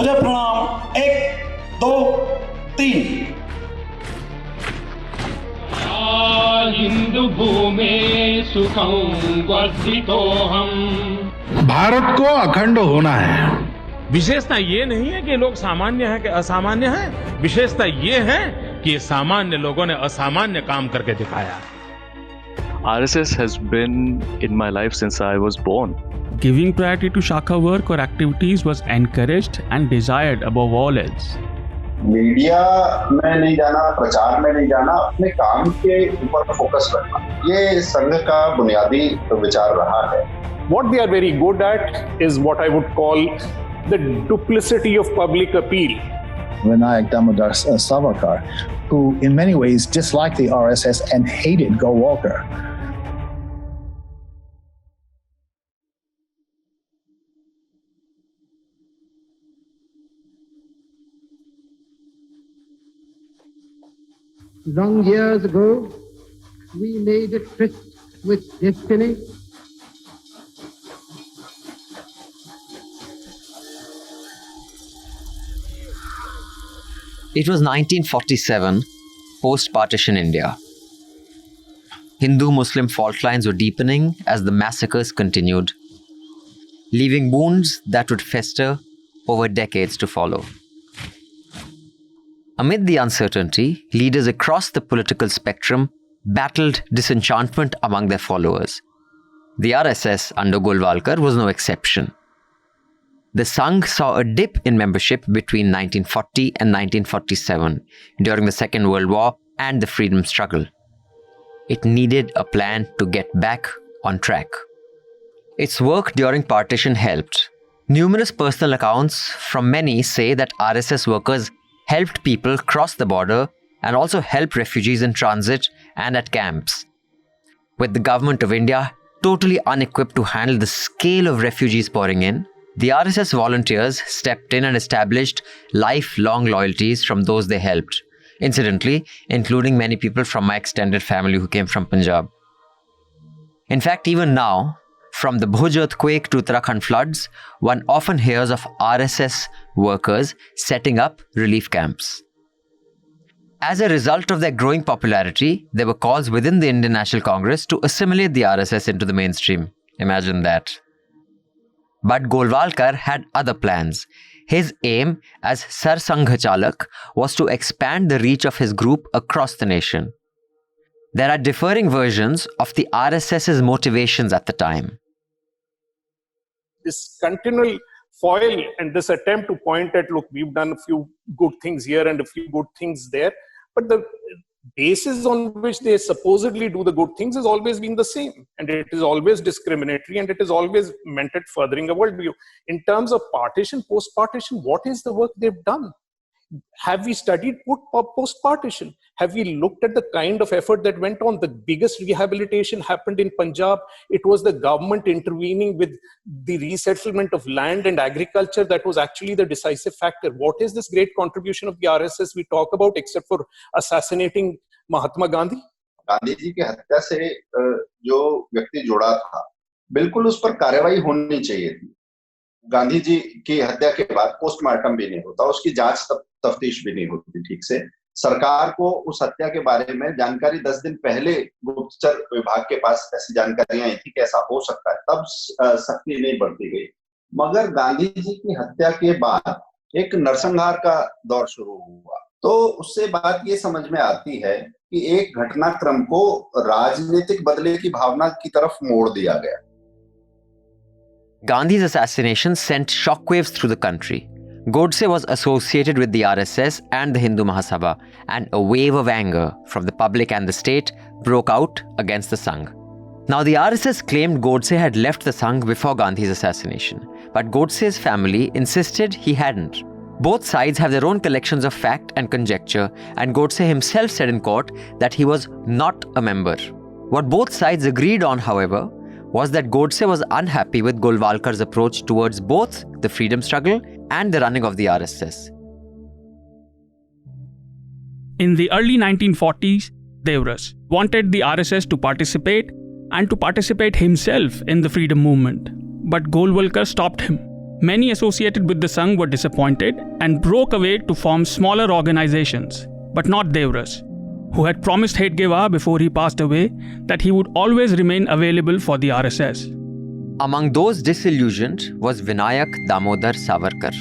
सूर्य प्रणाम 1 2 3। हिंदू भूमि सुखं वर्धितोहम। भारत को अखंड होना है। विशेषता ये नहीं है कि लोग सामान्य हैं कि असामान्य हैं, विशेषता ये है कि सामान्य लोगों ने असामान्य काम करके दिखाया। RSS has been in my life since I was born. Giving priority to Shakha work or activities was encouraged and desired above all else. Media में नहीं जाना, प्रचार में नहीं जाना, अपने काम के ऊपर फोकस करना, ये संघ का बुनियादी विचार रहा है। What they are very good at is what I would call the duplicity of public appeal. Vinayak Damodar Savarkar, who in many ways disliked the RSS and hated Golwalkar. Long years ago, we made a tryst with destiny. It was 1947, post-partition India. Hindu-Muslim fault lines were deepening as the massacres continued, leaving wounds that would fester over decades to follow. Amid the uncertainty, leaders across the political spectrum battled disenchantment among their followers. The RSS under Golwalkar was no exception. The Sangh saw a dip in membership between 1940 and 1947 during the Second World War and the freedom struggle. It needed a plan to get back on track. Its work during partition helped. Numerous personal accounts from many say that RSS workers helped people cross the border and also helped refugees in transit and at camps. With the government of India totally unequipped to handle the scale of refugees pouring in, the RSS volunteers stepped in and established lifelong loyalties from those they helped, incidentally, including many people from my extended family who came from Punjab. In fact, even now, from the Bhuj earthquake to Uttarakhand floods, one often hears of RSS workers setting up relief camps. As a result of their growing popularity, there were calls within the Indian National Congress to assimilate the RSS into the mainstream. Imagine that. But Golwalkar had other plans. His aim as Sar Sanghchalak was to expand the reach of his group across the nation. There are differing versions of the RSS's motivations at the time. This continual foil and this attempt to point at, look, we've done a few good things here and a few good things there, but the basis on which they supposedly do the good things has always been the same, and it is always discriminatory, and it is always meant at furthering a worldview. In terms of partition, post-partition, what is the work they've done? Have we studied post-partition? Have we looked at the kind of effort that went on? The biggest rehabilitation happened in Punjab. It was the government intervening with the resettlement of land and agriculture that was actually the decisive factor. What is this great contribution of the RSS we talk about except for assassinating Mahatma Gandhi? Gandhi ji की हत्या से जो व्यक्ति जुड़ा था, बिल्कुल उस पर कार्रवाई होनी चाहिए थी। गांधी जी की हत्या के बाद पोस्टमार्टम भी नहीं होता, उसकी जांच तफ्तीश भी नहीं होती ठीक से। सरकार को उस हत्या के बारे में जानकारी 10 दिन पहले गुप्तचर विभाग के पास ऐसी जानकारियां आई थी कि ऐसा हो सकता है, तब सख्ती नहीं बरती गई। मगर गांधी जी की हत्या के बाद एक नरसंहार का दौर शुरू हुआ, तो उससे बात ये समझ में आती है कि एक घटनाक्रम को राजनीतिक बदले की भावना की तरफ मोड़ दिया गया। Gandhi's assassination sent shockwaves through the country. Godse was associated with the RSS and the Hindu Mahasabha, and a wave of anger from the public and the state broke out against the Sangh. Now, the RSS claimed Godse had left the Sangh before Gandhi's assassination, but Godse's family insisted he hadn't. Both sides have their own collections of fact and conjecture, and Godse himself said in court that he was not a member. What both sides agreed on, however, was that Godse was unhappy with Golwalkar's approach towards both the freedom struggle and the running of the RSS. In the early 1940s, Deoras wanted the RSS to participate and to participate himself in the freedom movement. But Golwalkar stopped him. Many associated with the Sangh were disappointed and broke away to form smaller organizations, but not Deoras, who had promised Hedgewar before he passed away that he would always remain available for the RSS. Among those disillusioned was Vinayak Damodar Savarkar,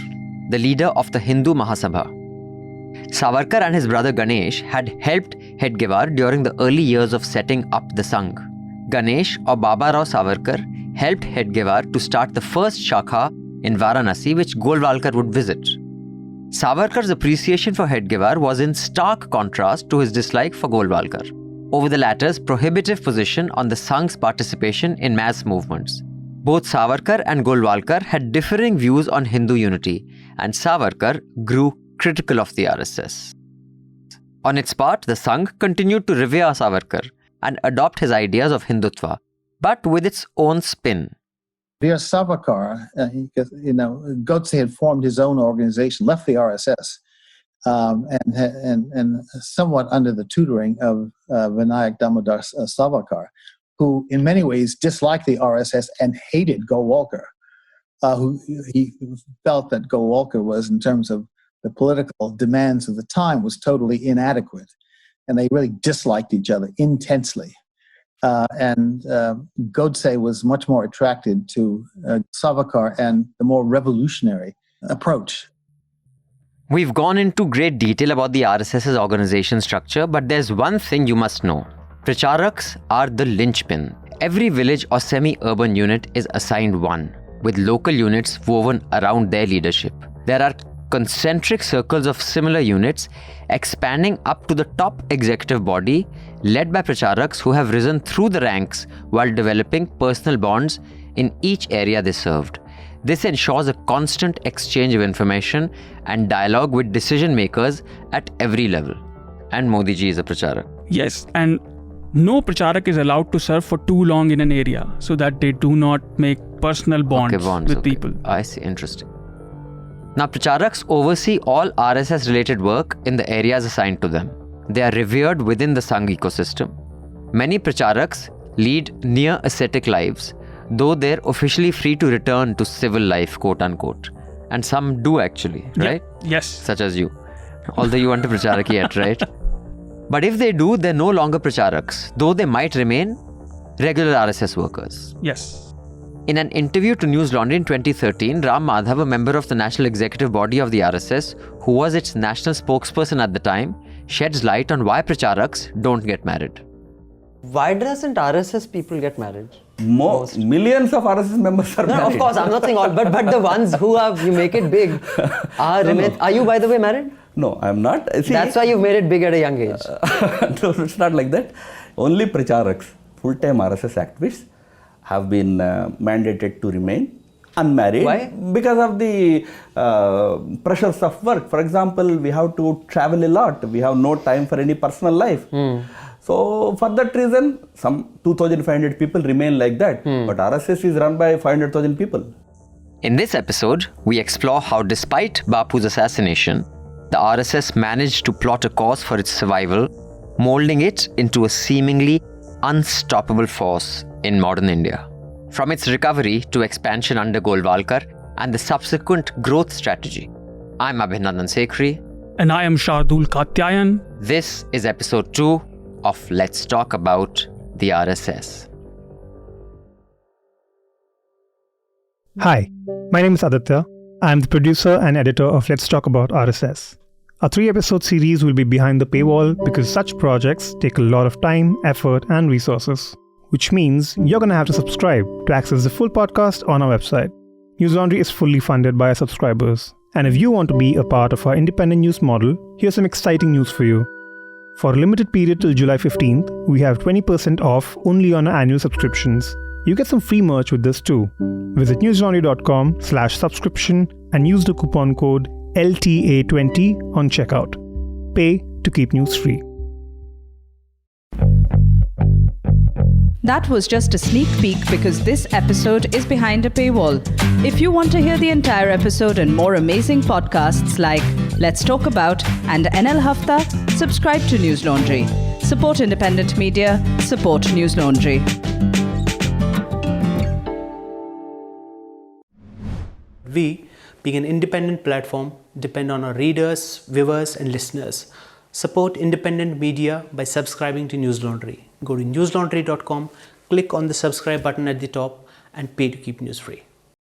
the leader of the Hindu Mahasabha. Savarkar and his brother Ganesh had helped Hedgewar during the early years of setting up the Sangh. Ganesh or Baba Rao Savarkar helped Hedgewar to start the first Shakha in Varanasi, which Golwalkar would visit. Savarkar's appreciation for Hedgewar was in stark contrast to his dislike for Golwalkar, over the latter's prohibitive position on the Sangh's participation in mass movements. Both Savarkar and Golwalkar had differing views on Hindu unity, and Savarkar grew critical of the RSS. On its part, the Sangh continued to revere Savarkar and adopt his ideas of Hindutva, but with its own spin. Dear Savarkar, Godse had formed his own organization, left the RSS, and somewhat under the tutoring of Vinayak Damodar Savarkar, who in many ways disliked the RSS and hated Golwalkar, who he felt that Golwalkar was, in terms of the political demands of the time, was totally inadequate. And they really disliked each other intensely. And Godse was much more attracted to Savarkar and the more revolutionary approach. We've gone into great detail about the RSS's organization structure, but there's one thing you must know. Pracharaks are the linchpin. Every village or semi-urban unit is assigned one, with local units woven around their leadership. There are concentric circles of similar units expanding up to the top executive body, led by Pracharaks who have risen through the ranks while developing personal bonds in each area they served. This ensures a constant exchange of information and dialogue with decision makers at every level. And Modi ji is a Pracharak. Yes, and no Pracharak is allowed to serve for too long in an area so that they do not make personal bonds with people. I see, interesting. Now, Pracharaks oversee all RSS-related work in the areas assigned to them. They are revered within the Sangh ecosystem. Many Pracharaks lead near ascetic lives, though they're officially free to return to civil life, quote-unquote. And some do actually, right? Yes. Such as you. Although you aren't a Pracharak yet, right? But if they do, they're no longer Pracharaks, though they might remain regular RSS workers. Yes. In an interview to Newslaundry in 2013, Ram Madhav, a member of the national executive body of the RSS, who was its national spokesperson at the time, sheds light on why Pracharaks don't get married. Why doesn't RSS people get married? Millions of RSS members are married. No, of course, I'm not saying all, but the ones who have, you make it big, are you, by the way, married? No, I'm not. See, that's why you made it big at a young age. No, it's not like that. Only Pracharaks, full-time RSS activists, have been mandated to remain unmarried. Why? Because of the pressures of work. For example, we have to travel a lot. We have no time for any personal life. So for that reason, some 2,500 people remain like that. But RSS is run by 500,000 people. In this episode, we explore how despite Bapu's assassination, the RSS managed to plot a course for its survival, molding it into a seemingly unstoppable force in modern India. From its recovery to expansion under Golwalkar and the subsequent growth strategy. I'm Abhinandan Sekhri. And I am Shardul Katyayan. This is episode 2 of Let's Talk About the RSS. Hi, my name is Aditya. I'm the producer and editor of Let's Talk About RSS. Our 3-episode series will be behind the paywall because such projects take a lot of time, effort, and resources, which means you're going to have to subscribe to access the full podcast on our website. Newslaundry is fully funded by our subscribers. And if you want to be a part of our independent news model, here's some exciting news for you. For a limited period till July 15th, we have 20% off only on our annual subscriptions. You get some free merch with this too. Visit newslaundry.com/subscription and use the coupon code LTA20 on checkout. Pay to keep news free. That was just a sneak peek because this episode is behind a paywall. If you want to hear the entire episode and more amazing podcasts like Let's Talk About and NL Hafta, subscribe to Newslaundry. Support independent media, support Newslaundry. We, being an independent platform, depend on our readers, viewers and listeners. Support independent media by subscribing to Newslaundry. Go to newslaundry.com, click on the subscribe button at the top and pay to keep news free.